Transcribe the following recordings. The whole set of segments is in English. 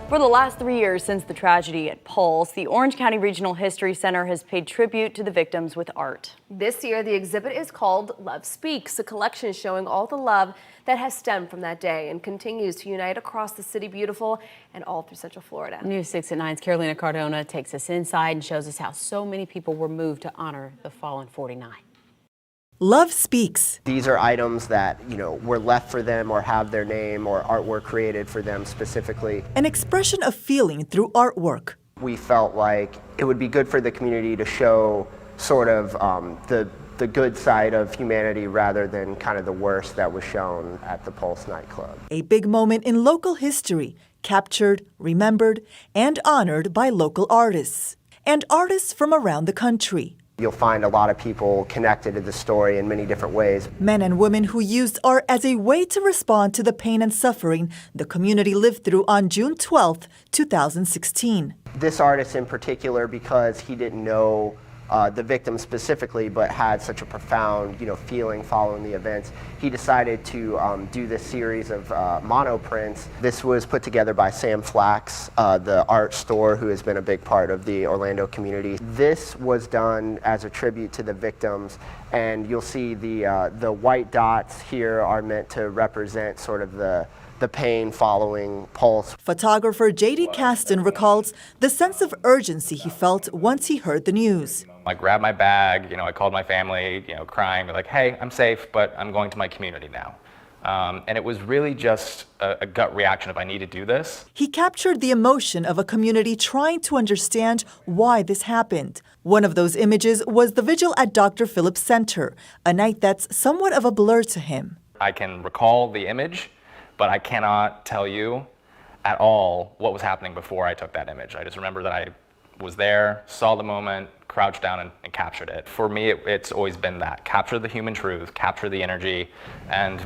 For the last 3 years since the tragedy at Pulse, the Orange County Regional History Center has paid tribute to the victims with art. This year, the exhibit is called Love Speaks, a collection showing all the love that has stemmed from that day and continues to unite across the City Beautiful and all through Central Florida. News 6 at 9's Carolina Cardona takes us inside and shows us how so many people were moved to honor the fallen 49. Love Speaks. These are items that, were left for them or have their name or artwork created for them specifically. An expression of feeling through artwork. We felt like it would be good for the community to show sort of the good side of humanity rather than kind of the worst that was shown at the Pulse nightclub. A big moment in local history, captured, remembered, and honored by local artists. And artists from around the country. You'll find a lot of people connected to the story in many different ways. Men and women who used art as a way to respond to the pain and suffering the community lived through on June 12, 2016. This artist in particular, because he didn't know the victim specifically, but had such a profound, feeling following the events, he decided to do this series of monoprints. This was put together by Sam Flax, the art store, who has been a big part of the Orlando community. This was done as a tribute to the victims, and you'll see the white dots here are meant to represent sort of the pain following Pulse. Photographer J.D. Caston recalls the sense of urgency he felt once he heard the news. I grabbed my bag, I called my family, crying, like, hey, I'm safe, but I'm going to my community now. And it was really just a gut reaction of I need to do this. He captured the emotion of a community trying to understand why this happened. One of those images was the vigil at Dr. Phillips Center, a night that's somewhat of a blur to him. I can recall the image, but I cannot tell you at all what was happening before I took that image. I just remember that I was there, saw the moment, crouched down and captured it. For me, it's always been that. Capture the human truth, capture the energy, and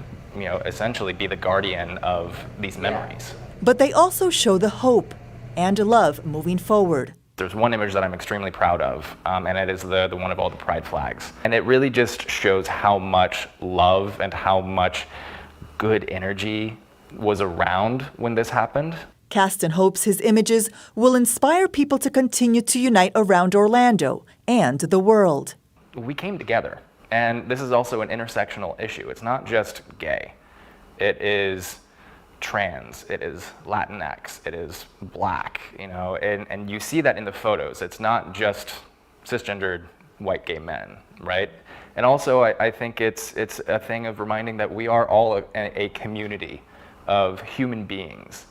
essentially be the guardian of these memories. But they also show the hope and love moving forward. There's one image that I'm extremely proud of, and it is the one of all the pride flags. And it really just shows how much love and how much good energy was around when this happened. Caston hopes his images will inspire people to continue to unite around Orlando and the world. We came together, and this is also an intersectional issue. It's not just gay. It is trans, it is Latinx, it is black, and you see that in the photos. It's not just cisgendered white gay men, right? And also, I think it's a thing of reminding that we are all a community of human beings,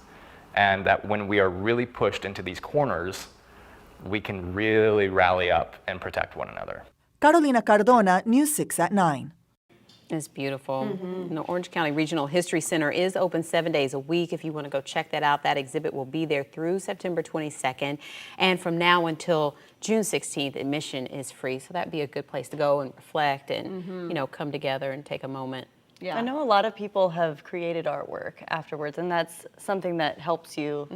and that when we are really pushed into these corners, we can really rally up and protect one another. Carolina Cardona, News 6 at 9. It's beautiful. The Orange County Regional History Center is open 7 days a week. If you want to go check that out, that exhibit will be there through September 22nd. And from now until June 16th, admission is free. So that'd be a good place to go and reflect and, come together and take a moment. Yeah. I know a lot of people have created artwork afterwards, and that's something that helps you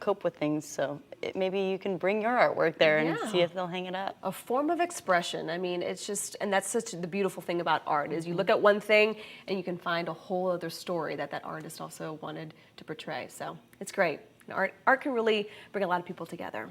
cope with things. So maybe you can bring your artwork there and see if they'll hang it up. A form of expression. I mean, it's just, and that's such the beautiful thing about art is you look at one thing and you can find a whole other story that artist also wanted to portray. So it's great. Art can really bring a lot of people together.